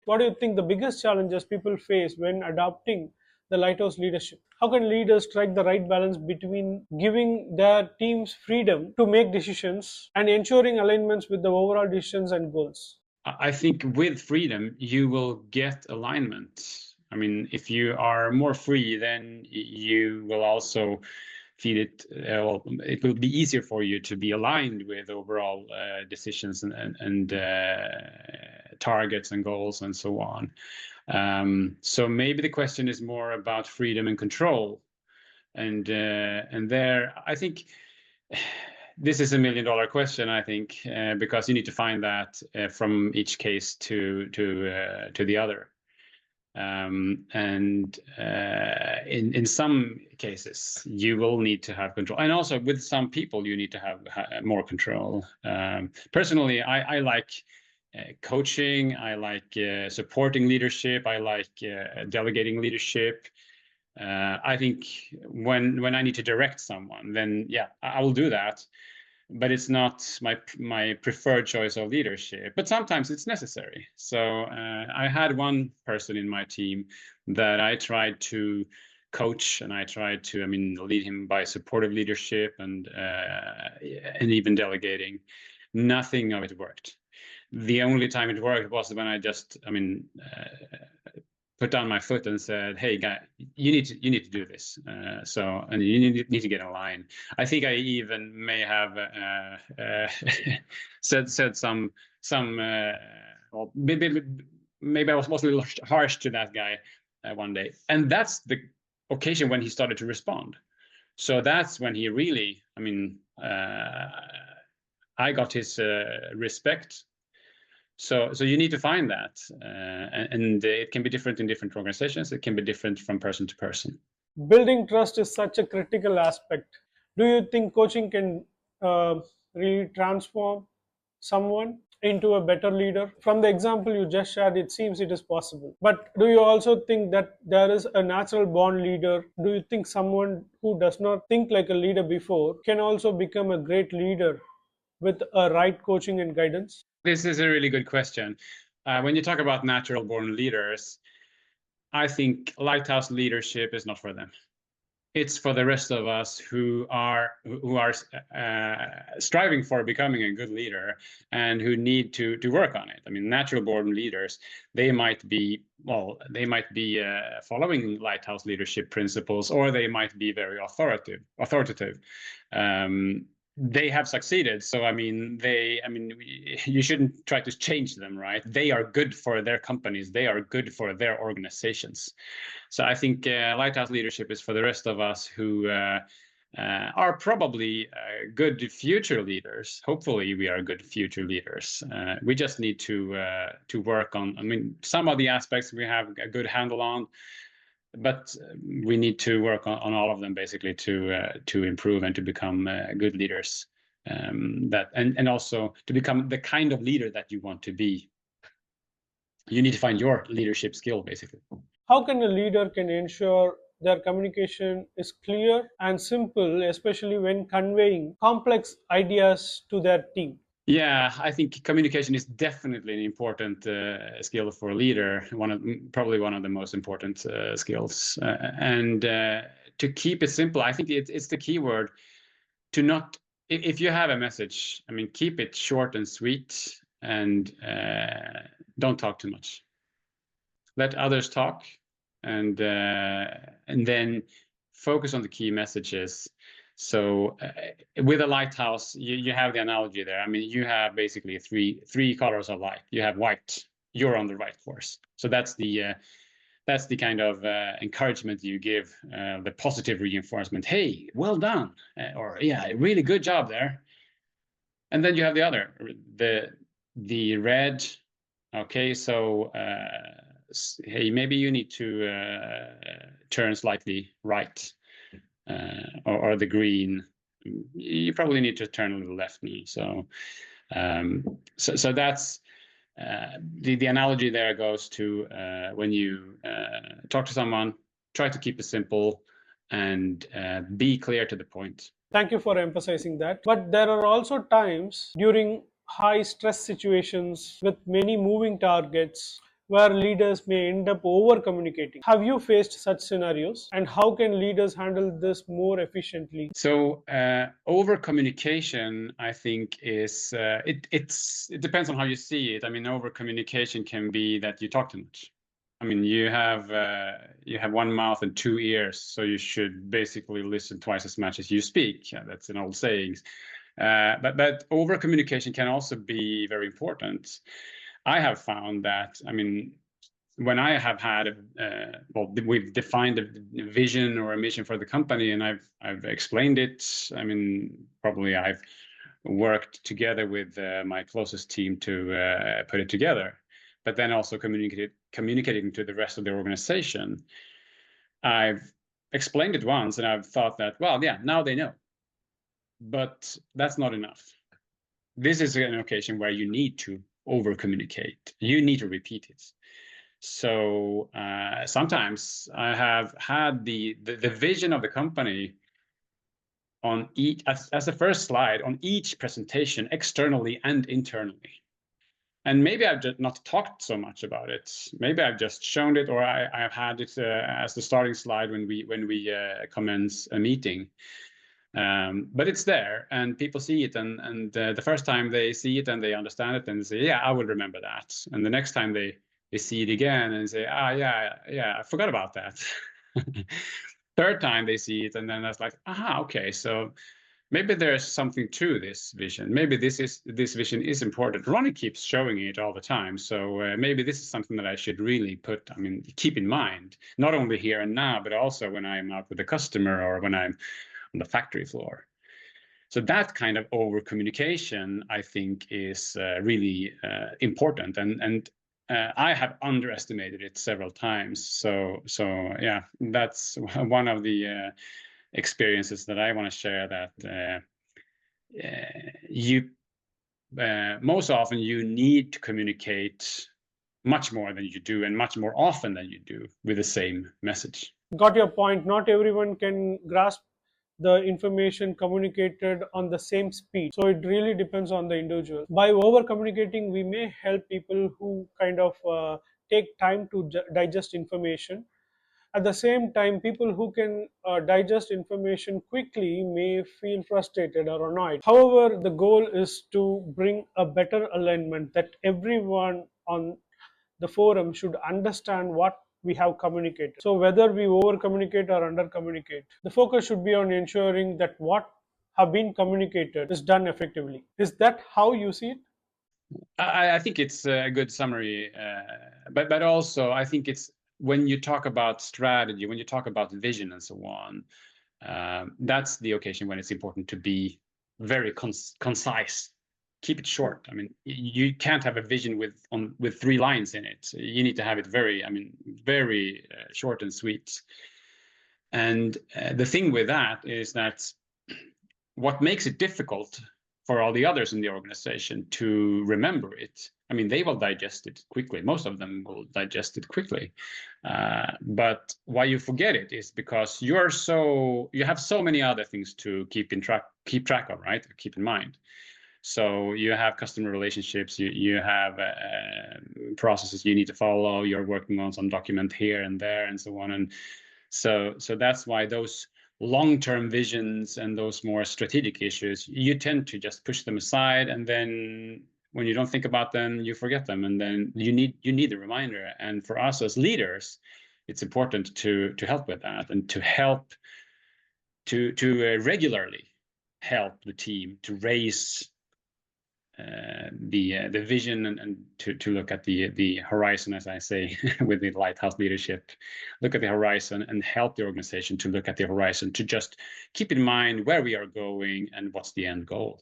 What do you think the biggest challenges people face when adopting the Lighthouse leadership? How can leaders strike the right balance between giving their teams freedom to make decisions and ensuring alignments with the overall decisions and goals? I think with freedom, you will get alignment. I mean, if you are more free, then you will also feel it. It will be easier for you to be aligned with overall decisions and targets and goals and so on. So maybe the question is more about freedom and control, and there I think this is $1 million question, I think, because you need to find that from each case to the other. And in some cases, you will need to have control, and also with some people, you need to have more control. Personally, I like coaching. I like supporting leadership. I like delegating leadership. I think when I need to direct someone, then yeah, I will do that. But it's not my preferred choice of leadership. But sometimes it's necessary. So I had one person in my team that I tried to coach, and I tried to, lead him by supportive leadership and even delegating. Nothing of it worked. The only time it worked was when I just, put down my foot and said, "Hey, guy, you need to do this. And you need to get in line." I think I even may have said some well, maybe I was mostly harsh to that guy one day, and that's the occasion when he started to respond. So that's when he really, I got his respect. So you need to find that, and it can be different in different organizations. It can be different from person to person. Building trust is such a critical aspect. Do you think coaching can really transform someone into a better leader? From the example you just shared, it seems it is possible. But do you also think that there is a natural born leader? Do you think someone who does not think like a leader before can also become a great leader with a right coaching and guidance? This is a really good question. When you talk about natural born leaders, I think Lighthouse leadership is not for them. It's for the rest of us who are striving for becoming a good leader and who need to work on it. Natural born leaders, they might be following Lighthouse leadership principles, or they might be very authoritative. They have succeeded, so you shouldn't try to change them, right? They are good for their companies. They are good for their organizations. So I think Lighthouse leadership is for the rest of us who are probably good future leaders. Hopefully, we are good future leaders. We just need to work on. Some of the aspects we have a good handle on, but we need to work on all of them basically to improve and to become good leaders. And also to become the kind of leader that you want to be. You need to find your leadership skill basically. How can a leader can ensure their communication is clear and simple, especially when conveying complex ideas to their team? Yeah, I think communication is definitely an important skill for a leader. Probably one of the most important skills. And to keep it simple, I think it's the key word. To not, if you have a message, keep it short and sweet, and don't talk too much. Let others talk, and then focus on the key messages. So with a lighthouse, you have the analogy there. You have basically three colors of light. You have white. You're on the right course. So that's the kind of encouragement you give, the positive reinforcement. Hey, well done, or yeah, really good job there. And then you have the other, the red. Okay, so hey, maybe you need to turn slightly right, or the green. You probably need to turn a little left now. So that's the analogy there goes to when you talk to someone, try to keep it simple and be clear to the point. Thank you for emphasizing that. But there are also times during high stress situations with many moving targets where leaders may end up over communicating. Have you faced such scenarios, and how can leaders handle this more efficiently? So over communication, I think, is it depends on how you see it. I mean, over communication can be that you talk too much. I mean, you have one mouth and two ears, so you should basically listen twice as much as you speak. Yeah, that's an old saying. But over communication can also be very important. I have found that, I mean, when I have had well, we've defined a vision or a mission for the company, and I've explained it. I mean, probably I've worked together with my closest team to put it together, but then also communicating to the rest of the organization. I've explained it once, and I've thought that, well, yeah, now they know, but that's not enough. This is an occasion where you need to over communicate. You need to repeat it. So sometimes I have had the vision of the company on each as the first slide on each presentation, externally and internally. And maybe I've just not talked so much about it. Maybe I've just shown it, or I've had it as the starting slide when we commence a meeting. But it's there, and people see it, and the first time they see it and they understand it, and they say, "Yeah, I will remember that." And the next time they see it again and say, "Ah, yeah, I forgot about that." Third time they see it, and then that's like, "Aha, okay, so maybe there's something to this vision. Maybe this vision is important." Ronnie keeps showing it all the time, so maybe this is something that I should really keep in mind, not only here and now, but also when I'm out with the customer or when I'm on the factory floor. So that kind of over communication, I think, is really important, and I have underestimated it several times. So yeah, that's one of the experiences that I want to share. That you most often you need to communicate much more than you do, and much more often than you do, with the same message. Got your point. Not everyone can grasp the information communicated on the same speed. So it really depends on the individual. By over communicating, we may help people who kind of take time to digest information. At the same time, people who can digest information quickly may feel frustrated or annoyed. However, the goal is to bring a better alignment that everyone on the forum should understand what we have communicated. So, whether we over communicate or under communicate, the focus should be on ensuring that what have been communicated is done effectively. Is that how you see it? I think it's a good summary, but also I think it's when you talk about strategy, when you talk about vision and so on, that's the occasion when it's important to be very concise. Keep it short. I mean, you can't have a vision with 3 lines in it. You need to have it very short and sweet. And the thing with that is that what makes it difficult for all the others in the organization to remember it, I mean, they will digest it quickly. Most of them will digest it quickly. But why you forget it is because you have so many other things to keep track of, right? Keep in mind. So you have customer relationships, you have processes you need to follow. You're working on some document here and there and so on. And so that's why those long-term visions and those more strategic issues, you tend to just push them aside, and then when you don't think about them, you forget them, and then you need a reminder. And for us as leaders, it's important to help with that, and to help to regularly help the team to raise the vision, and to look at the horizon, as I say, with the Lighthouse leadership. Look at the horizon and help the organization to look at the horizon, to just keep in mind where we are going and what's the end goal.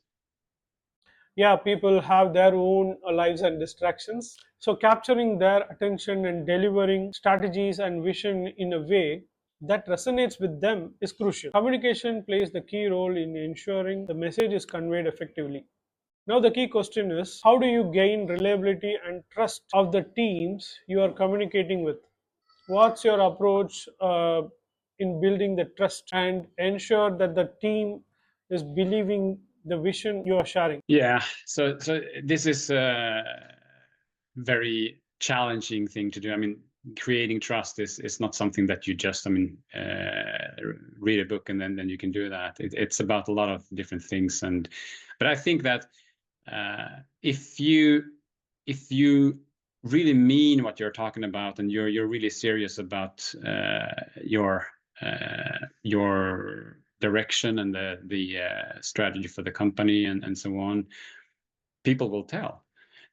Yeah, people have their own lives and distractions. So, capturing their attention and delivering strategies and vision in a way that resonates with them is crucial. Communication plays the key role in ensuring the message is conveyed effectively. Now, the key question is, how do you gain reliability and trust of the teams you are communicating with? What's your approach in building the trust and ensure that the team is believing the vision you are sharing? Yeah, so this is very challenging thing to do. I mean, creating trust is not something that you just, I mean, read a book and then you can do that. It's about a lot of different things. But I think that if you really mean what you're talking about, and you're really serious about your direction and the strategy for the company and so on, people will tell.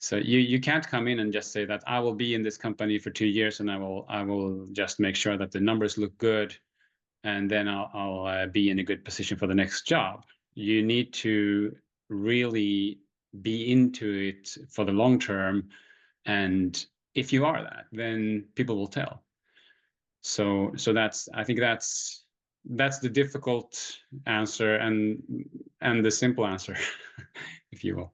So you can't come in and just say that I will be in this company for 2 years and I will just make sure that the numbers look good, and then I'll be in a good position for the next job. You need to really be into it for the long term, and if you are that, then people will tell. So I think that's the difficult answer and the simple answer, if you will.